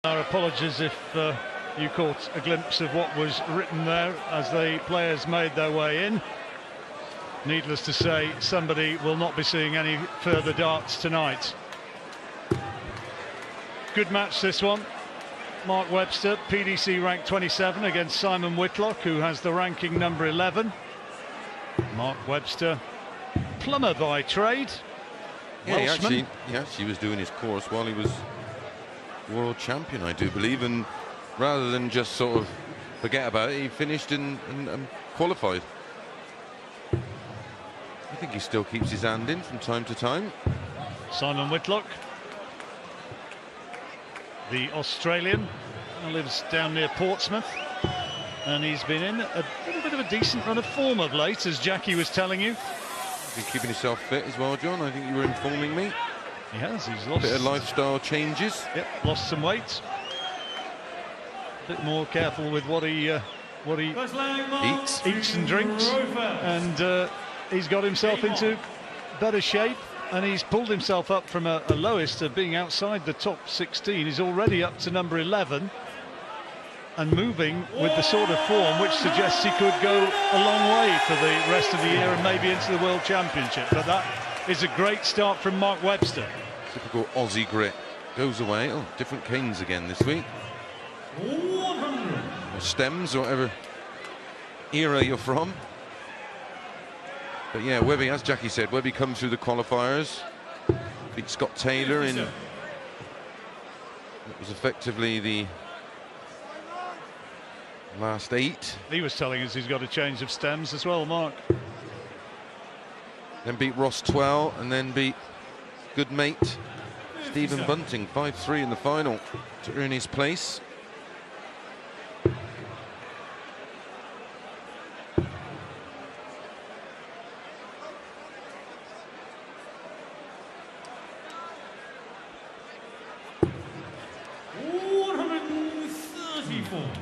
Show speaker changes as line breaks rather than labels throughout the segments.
Our apologies if you caught a glimpse of what was written there as the players made their way in. Needless to say, somebody will not be seeing any further darts tonight. Good match, this one. Mark Webster, PDC ranked 27 against Simon Whitlock, who has the ranking number 11. Mark Webster, plumber by trade.
Yeah, he actually was doing his course while he was world champion, I do believe, and rather than just sort of forget about it, he finished and qualified. I think he still keeps his hand in from time to time.
Simon Whitlock, the Australian, lives down near Portsmouth, and he's been in a little bit of a decent run of form of late, as Jackie was telling you.
He's been keeping himself fit as well, John. I think you were informing me.
He has. He's lost
a bit of lifestyle changes.
Yep, lost some weight. A bit more careful with what he eats and drinks, and he's got himself into better shape, and he's pulled himself up from a lowest of being outside the top 16. He's already up to number 11 and moving with the sort of form which suggests he could go a long way for the rest of the year and maybe into the World Championship. But that is a great start from Mark Webster.
Typical Aussie grit. Goes away. Oh, different canes again this week. Or stems, or whatever era you're from. But yeah, Webby, as Jackie said, Webby comes through the qualifiers. Beat Scott Taylor in... It was effectively the last 8.
He was telling us he's got a change of stems as well, Mark.
Then beat Ross Twell, and then beat good mate Stephen Bunting, 5-3 in the final to earn his place.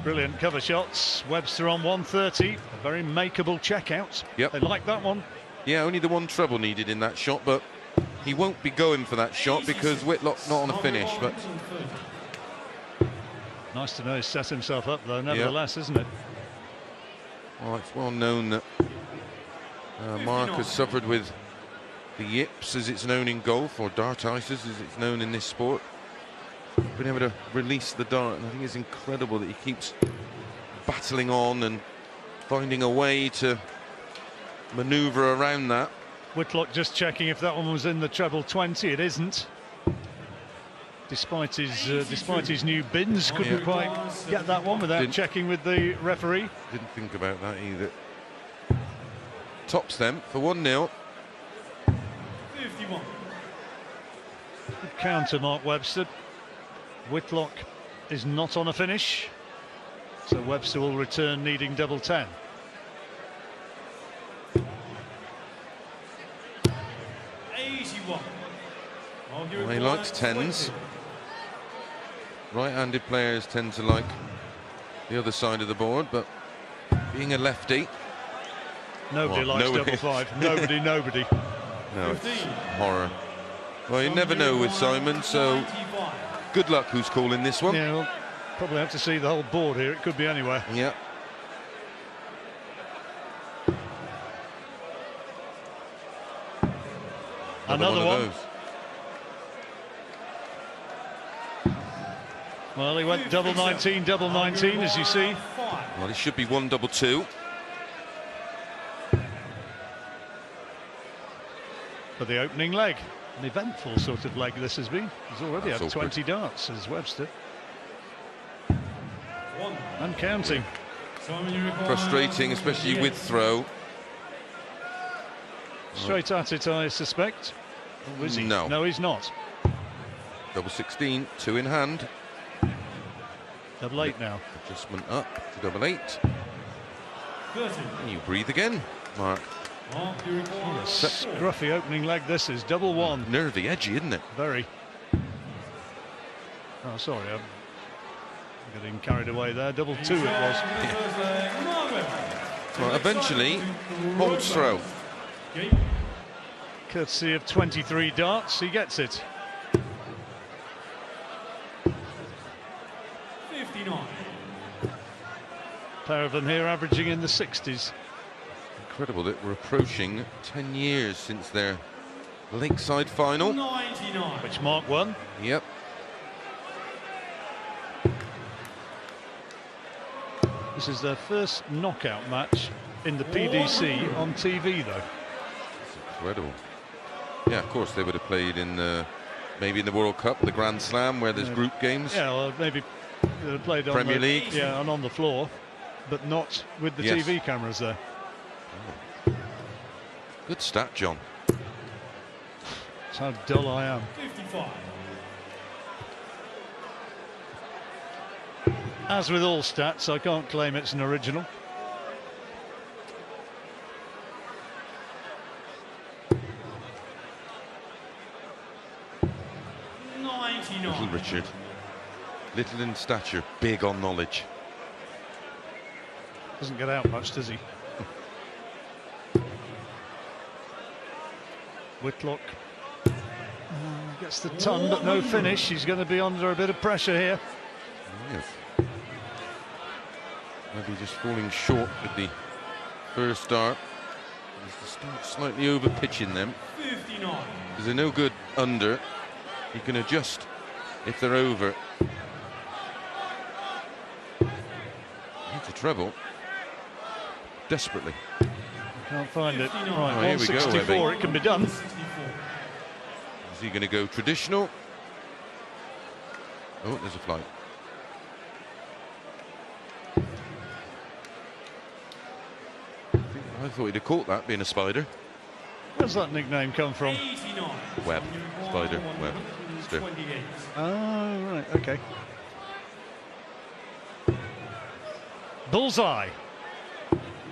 Brilliant cover shots. Webster on 130. A very makeable checkout.
Yep.
They like that one.
Yeah, only the one treble needed in that shot, but he won't be going for that shot because Whitlock's not on a finish. But
nice to know he's set himself up though, nevertheless, isn't it?
Well, it's well known that Mark has suffered with the yips, as it's known in golf, or dartitis, as it's known in this sport. Been able to release the dart, and I think it's incredible that he keeps battling on and finding a way to manoeuvre around that.
Whitlock just checking if that one was in the treble 20. It isn't. Despite his new bins, couldn't quite get that one without checking with the referee.
Didn't think about that either. Tops them for 1-0.
51.
Good counter, Mark Webster. Whitlock is not on a finish, so Webster will return needing double 10.
Well, he likes 10s. Right-handed players tend to like the other side of the board, but being a lefty,
nobody likes double 5. Nobody.
No, it's horror. Well, you never know with Simon, so good luck who's calling this one.
Yeah, we'll probably have to see the whole board here. It could be anywhere.
Yeah.
Another one. Well, he went double 19, as you see.
Well, it should be 1-2-2.
For the opening leg. An eventful sort of leg this has been. He's already had 20 darts as Webster. And counting.
Frustrating, especially with throw.
Straight at it, I suspect. Or is he?
No.
No, he's not.
Double 16, 2 in hand.
Double 8 now.
Adjustment up to double 8. And you breathe again, Mark.
Scruffy opening leg this is. Double 1.
Nervy, edgy, isn't it?
Very. Oh, sorry, I'm getting carried away there. Double 2 it was.
Yeah. Well, eventually, holds throw.
Courtesy of 23 darts, he gets it.
59.
Pair of them here averaging in the 60s.
Incredible that we're approaching 10 years since their Lakeside final.
99.
Which Mark won.
Yep.
This is their first knockout match in the PDC on TV, though.
It's incredible. Yeah, of course they would have played in maybe in the World Cup, the Grand Slam, where there's group games.
Yeah, or maybe they would have played on
Premier
the,
League.
Yeah, and on the floor, but not with the
Yes.
TV cameras there.
Good stat, John.
That's how dull I am.
55.
As with all stats, I can't claim it's an original.
Little Richard. Little in stature, big on knowledge.
Doesn't get out much, does he? Whitlock gets the ton, but no finish. He's going to be under a bit of pressure here.
Yes. Maybe just falling short with the first dart. He's to start slightly over pitching them.
59.
Because they're no good under. You can adjust if they're over. Needs a treble. Desperately.
Can't find it.
59.
Right,
Oh, here we go,
164,
Webby.
it can be done.
64.
Is he going to go traditional? Oh, there's a flight. I thought he'd have caught that, being a spider.
Where's that nickname come from?
89.
Web. Spider. Web.
128.
Oh, right, okay. Bullseye.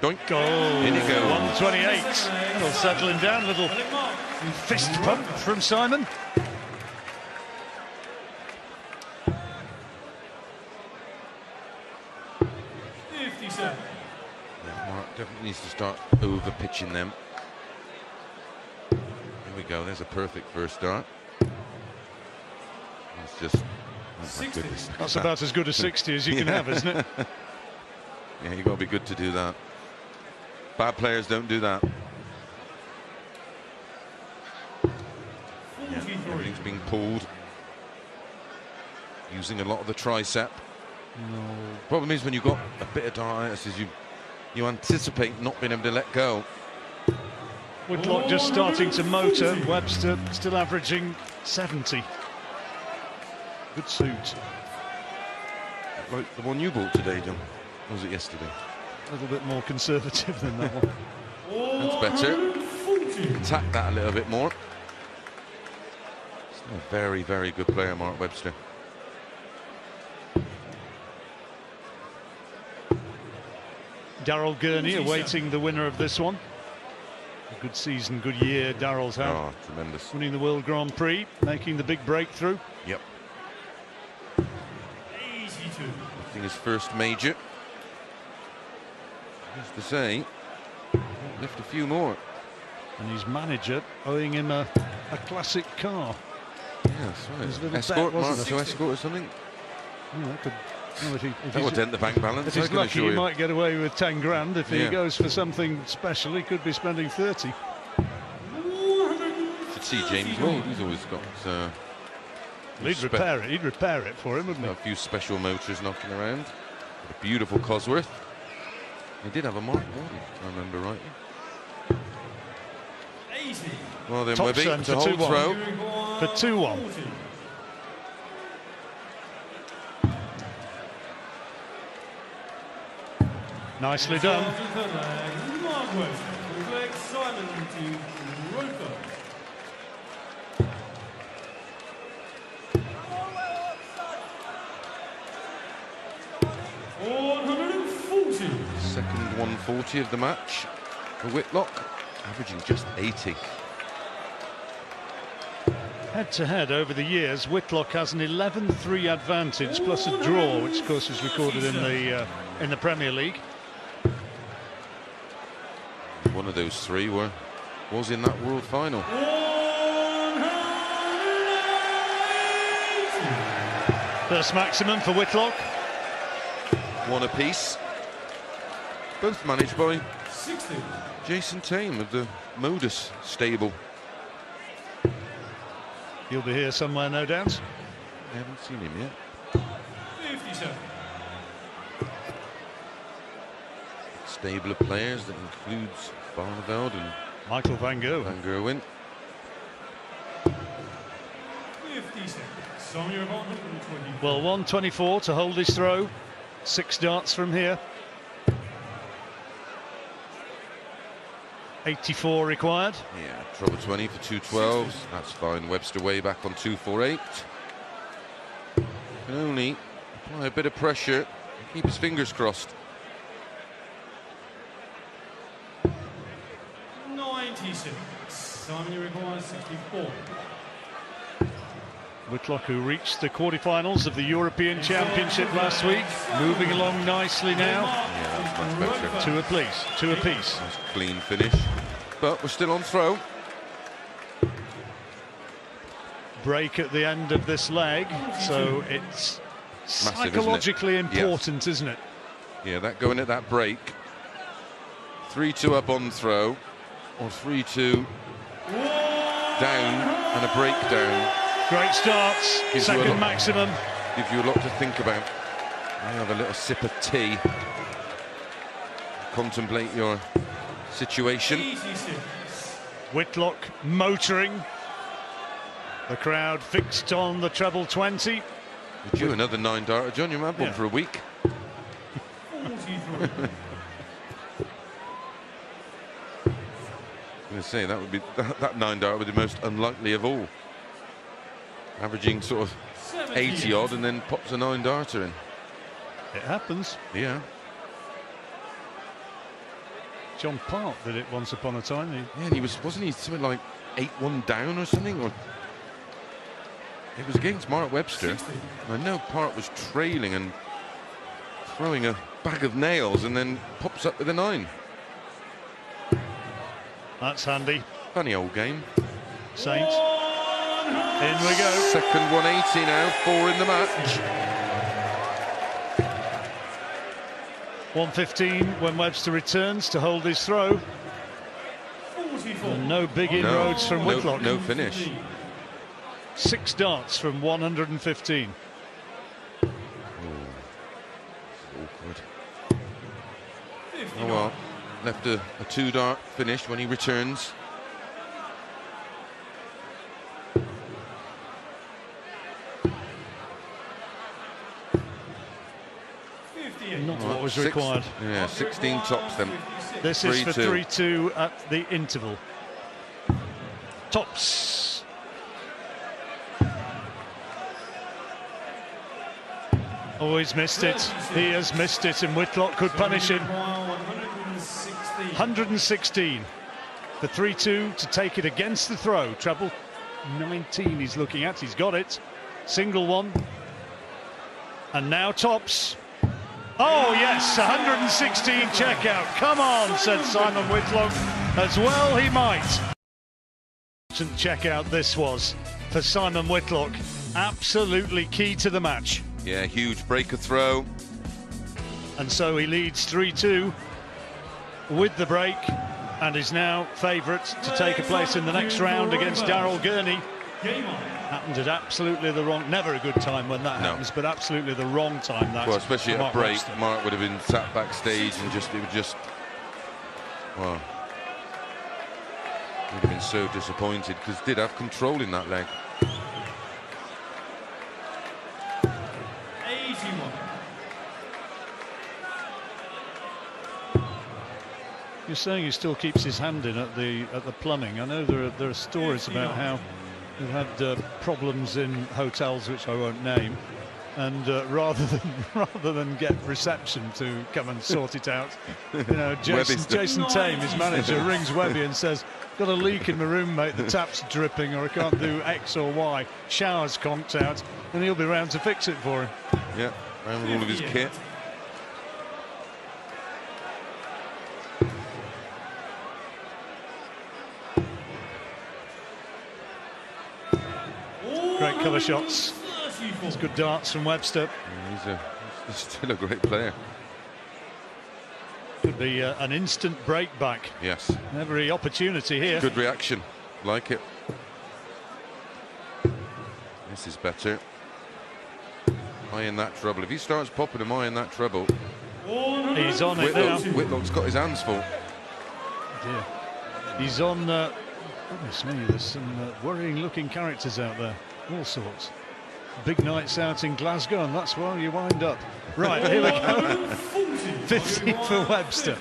Doink.
Goal.
In you go.
128. Little settling down, little fist pump from Simon.
$57.
Yeah, Mark definitely needs to start over pitching them. Here we go. There's a perfect first start. It's just. Oh my
60.
goodness.
That's about as good a 60 as you can have, isn't it?
Yeah, you got to be good to do that. Bad players don't do that. Yeah,
43.
everything's being pulled. Using a lot of the tricep.
No.
Problem is when you've got a bit of diabetes, is you anticipate not being able to let go.
Whitlock just starting to motor. Webster still averaging 70. Good suit.
Like the one you bought today, John. Or was it yesterday?
A little bit more conservative than that one.
That's better.
140.
Attack that a little bit more. Still a very, very good player, Mark Webster.
Darryl Gurney awaiting the winner of this one. A good season, good year Darryl's had.
Oh, tremendous.
Winning the World Grand Prix, making the big breakthrough.
Yep.
82.
Lifting his first major. Just to say, lift a few more.
And his manager owing him a classic car.
Yeah, that's right.
His little
Escort,
bet, wasn't
Mark,
it?
to escort or something.
Oh, that could, well, if
That will
he's,
dent the bank balance,
if
I
he's
can
lucky,
assure
he
you.
might get away with 10 grand. If he
Yeah.
goes for something special, he could be spending 30.
Should see James Wall. He's always got
He'd repair it. He'd repair it for him, wouldn't
a few special motors knocking around. A beautiful Cosworth. He did have a Mark Warden, if I remember rightly.
80.
Well then,
Top
Webby,
son
to
for
hold
2-1.
throw.
For 2-1.
40.
Nicely done.
Mark Webster reflects Simon to Roper.
Second 140 of the match for Whitlock, averaging just 80.
Head-to-head over the years, Whitlock has an 11-3 advantage plus a draw, which of course is recorded in the Premier League.
One of those three was in that World Final.
180.
First maximum for Whitlock.
one apiece. Both managed by
60.
Jason Tame of the Modus stable.
He'll be here somewhere, no doubt.
I haven't seen him yet.
57.
Stable of players that includes Barneveld and
Michael van Gerwen.
Van Gerwen.
56. Some your opponent.
Well, 124 to hold his throw. 6 darts from here. 84 required.
Yeah, trouble 20 for 212s. That's fine. Webster way back on 248. Can only apply a bit of pressure and keep his fingers crossed.
96. Simon requires 64.
Whitlock, who reached the quarterfinals of the European Championship last week, moving along nicely now.
Yeah, that's much better.
2 apiece, 2 apiece.
Nice clean finish. But we're still on throw.
Break at the end of this leg, so it's psychologically important, isn't it?
Yeah, that going at that break. 3-2 up on throw, or 3-2 down and a breakdown.
Great starts,
Gives you a
second
lot-
maximum.
Gives you a lot to think about. I have a little sip of tea. Contemplate your situation.
86.
Whitlock motoring. The crowd fixed on the treble 20.
Would you another 9-darter, John? You might have one
Yeah.
for a week.
43.
I'm going to say that would be that 9-darter would be the most unlikely of all. Averaging sort of 80 odd and then pops a 9-darter in.
It happens.
Yeah.
John Park did it once upon a time.
Yeah, and wasn't he something like 8-1 down or something? Or it was against Mark Webster. I know Park was trailing and throwing a bag of nails and then pops up with a 9.
That's handy.
Funny old game.
Saint. In we go.
Second 180 now, 4 in the match.
115 when Webster returns to hold his throw.
44.
And no big inroads from Whitlock.
No finish.
6 darts from 115.
Awkward.
59.
Oh well, left a 2-dart finish when he returns.
Not what was required.
Yeah, 16 tops then.
This is for
3-2.
3-2 at the interval. Tops. Oh, he's missed it. He has missed it, and Whitlock could punish him. 116 for 3-2 to take it against the throw. Treble 19 he's looking at. He's got it. Single one. And now tops. Oh, yes, 116 checkout. Come on, said Simon Whitlock. As well he might. Checkout this was for Simon Whitlock. Absolutely key to the match.
Yeah, huge breaker throw.
And so he leads 3-2 with the break and is now favourite to take a place in the next round against Darryl Gurney.
Game on.
Happened at absolutely the wrong, never a good time when that happens, but absolutely the wrong time. That
Well, especially
for
at a
Mark
break,
Webster.
Mark would have been sat backstage and well, he'd have been so disappointed because did have control in that leg.
81.
You're saying he still keeps his hand in at the plumbing. I know there are stories about how they've had problems in hotels which I won't name, and rather than get reception to come and sort it out, you know, Jason Tame, his manager, rings Webby and says, "Got a leak in my room, mate. The tap's dripping, or I can't do X or Y. Shower's conked out," and he'll be round to fix it for him.
Yeah, around with all of his kit.
Great cover shots. It's good darts from Webster.
Yeah, he's He's still a great player.
Could be an instant break back.
Yes.
Every opportunity here.
Good reaction. Like it. This is better. High in that trouble. If he starts popping him high in that trouble,
he's on it now.
Whitlock's got his hands full.
Dear. He's on. Goodness me, there's some worrying-looking characters out there. All sorts. Big nights out in Glasgow, and that's where you wind up. Right, here we go. 50 for Webster.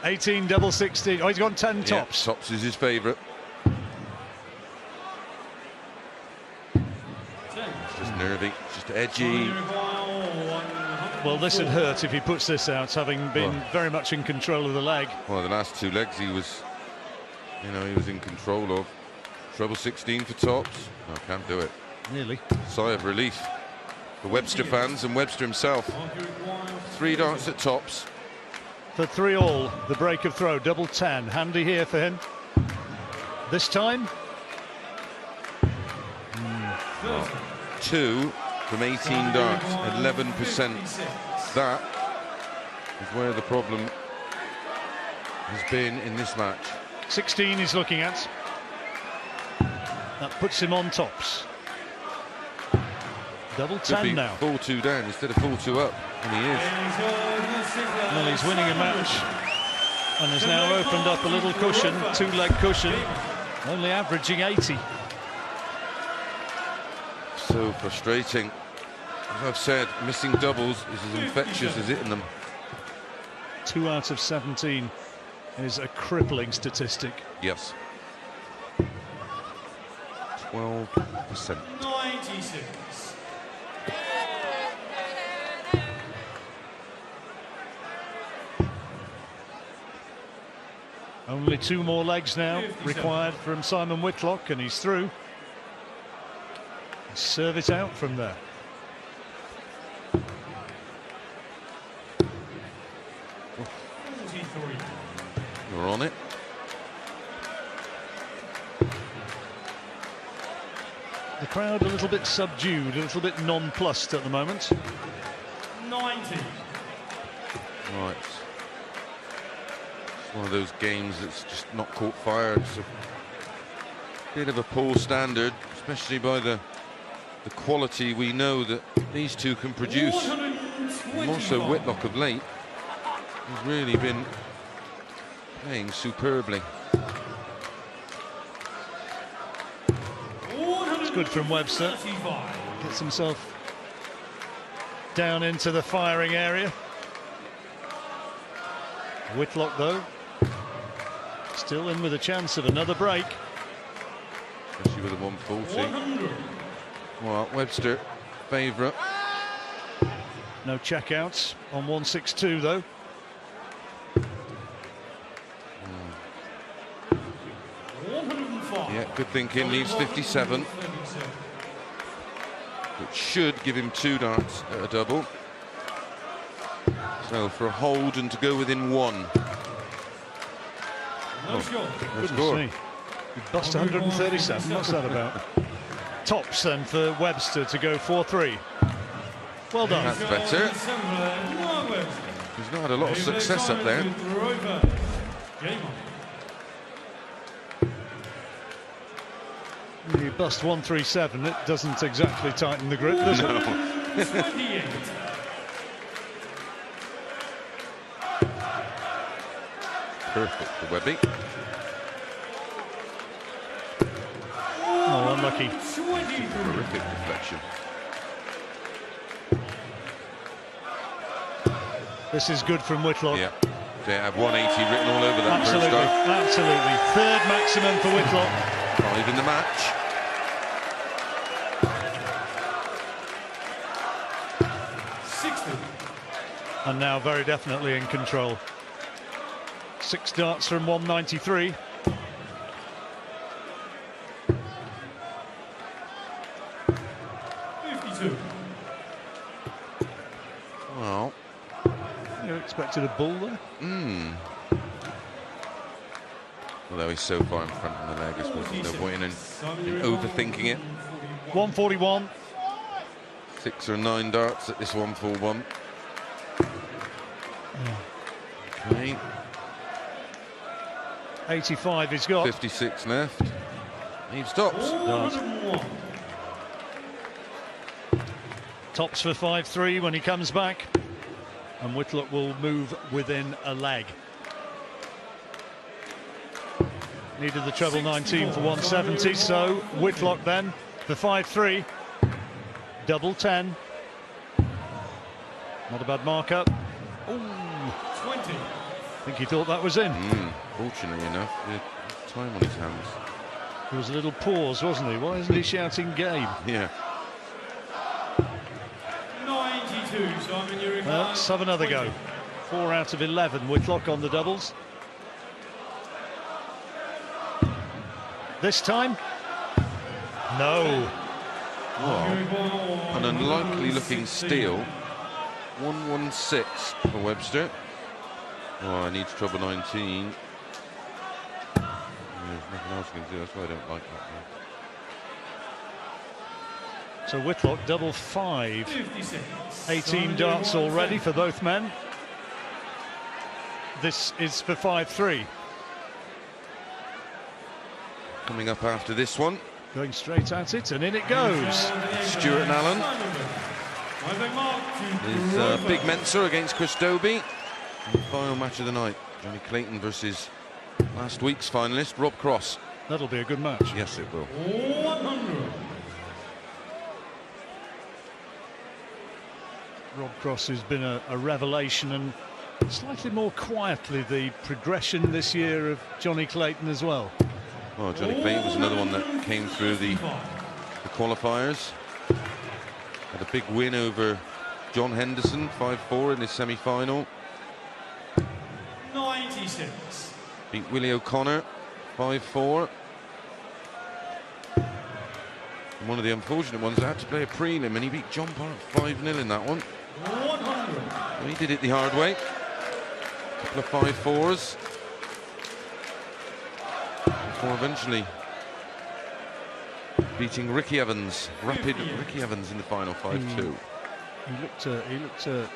18 double 16. Oh, he's gone 10 tops.
Yeah, tops is his favourite. It's just nervy, it's just edgy.
Well, this would hurt if he puts this out, having been very much in control of the leg.
Well, the last two legs he was, he was in control of. Treble 16 for tops. No, can't do it.
Nearly.
Sigh of relief for Webster fans and Webster himself. 3 darts at tops.
For 3 all, the break of throw, double 10. Handy here for him. This time.
2 from 18 darts, 11%. That is where the problem has been in this match.
16 he's looking at. That puts him on tops. Double 10 now.
4-2 down instead of 4-2 up, and he is.
Well, he's winning a match and has now opened up a little cushion, 2-leg cushion, only averaging 80.
So frustrating. As I've said, missing doubles is as infectious as hitting them.
2 out of 17 is a crippling statistic.
Yes. 12%.
96.
Only 2 more legs now required from Simon Whitlock, and he's through. Serve it out from there.
We're on it.
The crowd a little bit subdued, a little bit nonplussed at the moment.
90.
Right. It's one of those games that's just not caught fire. It's a bit of a poor standard, especially by the quality we know that these two can produce. And also Whitlock of late has really been playing superbly.
It's good from Webster. Gets himself down into the firing area. Whitlock, though, still in with a chance of another break.
Especially with a 140. Well, Webster, favourite.
No checkouts on 162, though.
Yeah, good thinking, needs 57. Which should give him 2 darts at a double. So for a hold and to go within 1.
No score.
No score.
You bust 137, what's that about? Tops then for Webster to go 4-3. Well done.
That's better. He's not had a lot of success up there.
You bust 137, it doesn't exactly tighten the grip, does it?
Perfect for Webby.
Oh, unlucky.
Terrific deflection.
This is good from Whitlock.
Yeah. They have 180 written all over that first
Absolutely,
start.
absolutely. 3rd maximum for Whitlock.
5 in the match.
And now very definitely in control. 6 darts from 193.
Well,
You expected a bull there?
although he's so far in front of the leg, I suppose there's no point in overthinking it.
141.
6 or 9 darts at this 141. Okay.
85 he's got.
56 left. He stops.
Tops for 5-3 when he comes back, and Whitlock will move within a leg. Needed the treble 19 for 170, so Whitlock then for 5-3. Double 10. Not a bad markup. Ooh.
20.
I think he thought that was in.
Fortunately enough, with time on his hands.
There was a little pause, wasn't he? Why isn't he shouting game?
Yeah.
92, Simon, you require.
Well, let's have another go. 4 out of 11, Whitlock on the doubles. This time? No.
Oh, an unlikely looking steal. 116 for Webster. Oh, he needs treble 19. There's nothing else he can do. That's why I don't like that.
So Whitlock double 5.
56.
18 darts already for both men. This is for 5-3.
Coming up after this one,
Going straight at it, and in it goes.
Stuart and Allen. His big Mensa against Chris Dobie. And the final match of the night, Johnny Clayton versus last week's finalist, Rob Cross.
That'll be a good match.
Yes, it will.
100.
Rob Cross, who's been a revelation, and slightly more quietly the progression this year of Johnny Clayton as well.
Well, Johnny Clayton was another one that came through the qualifiers. Had a big win over John Henderson, 5-4 in his semi-final.
96.
Beat Willie O'Connor, 5-4. And one of the unfortunate ones that had to play a prelim, and he beat John Park 5-0 in that one.
100.
Well, he did it the hard way. A couple of 5-4s. Before eventually beating Ricky Evans, rapid Ricky Evans in the final 5-2.
He looked a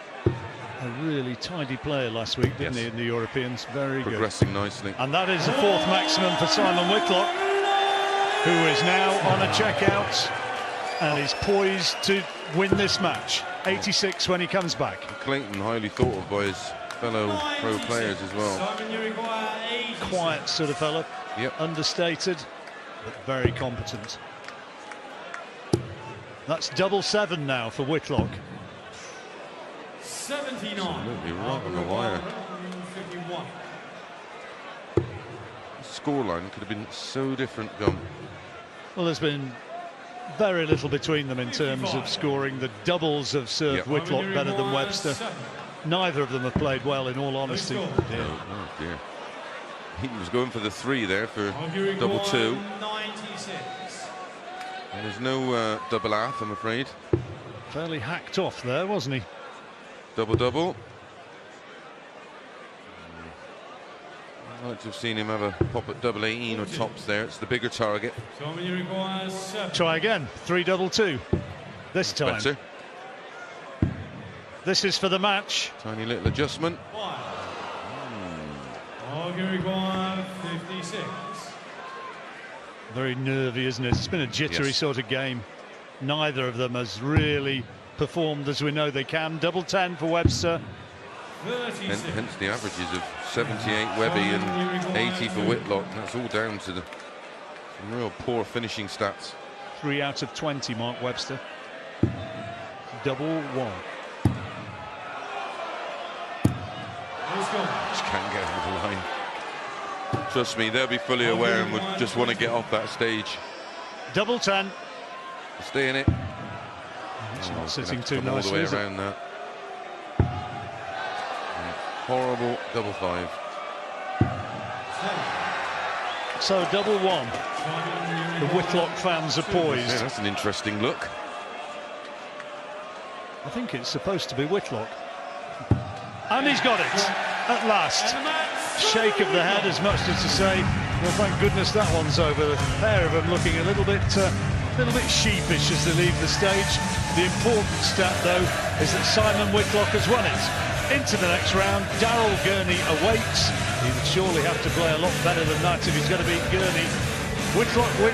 really tidy player last week, didn't he, in the Europeans? Very good.
Progressing nicely.
And that is the 4th maximum for Simon Whitlock, who is now on a checkout and is poised to win this match. 86 when he comes back.
Clayton, highly thought of by his fellow pro players as well.
Simon, you require 86.
Quiet sort of fella.
Yep.
Understated, but very competent. That's double 7 now for Whitlock.
79.
Absolutely right on the wire.
51.
The scoreline could have been so different, Gum.
Well, there's been very little between them in terms of scoring. The doubles have served
Yep.
Whitlock better than Webster. Neither of them have played well, in all honesty.
Oh dear. He was going for the 3 there for double 2.
96.
And there's no double half, I'm afraid.
Fairly hacked off there, wasn't he?
Double. I'd like to have seen him have a pop at double 18 or tops there. It's the bigger target.
Simon, you require 7.
Try again. 3 double 2. This time.
Better.
This is for the match.
Tiny little adjustment.
5. You require 56.
Very nervy, isn't it? It's been a jittery sort of game. Neither of them has really performed as we know they can. Double 10 for Webster.
36.
Hence the averages of 78 Webby and 80 for Whitlock. And that's all down to the real poor finishing stats.
3 out of 20, Mark Webster. Double 1.
Just can't get over the line. Trust me, they'll be fully aware and would just want to get off that stage.
Double 10.
Stay in it.
It's not sitting too
all the
nicely,
way
is it?
around that. Horrible double 5.
So double 1. The Whitlock fans are poised.
Yeah, that's an interesting look.
I think it's supposed to be Whitlock. And he's got it at last. Shake of the head, as much as to say, well, thank goodness that one's over. The pair of them looking a little bit sheepish as they leave the stage. The important stat, though, is that Simon Whitlock has won it. Into the next round, Daryl Gurney awaits. He would surely have to play a lot better than that if he's going to beat Gurney. Whitlock wins.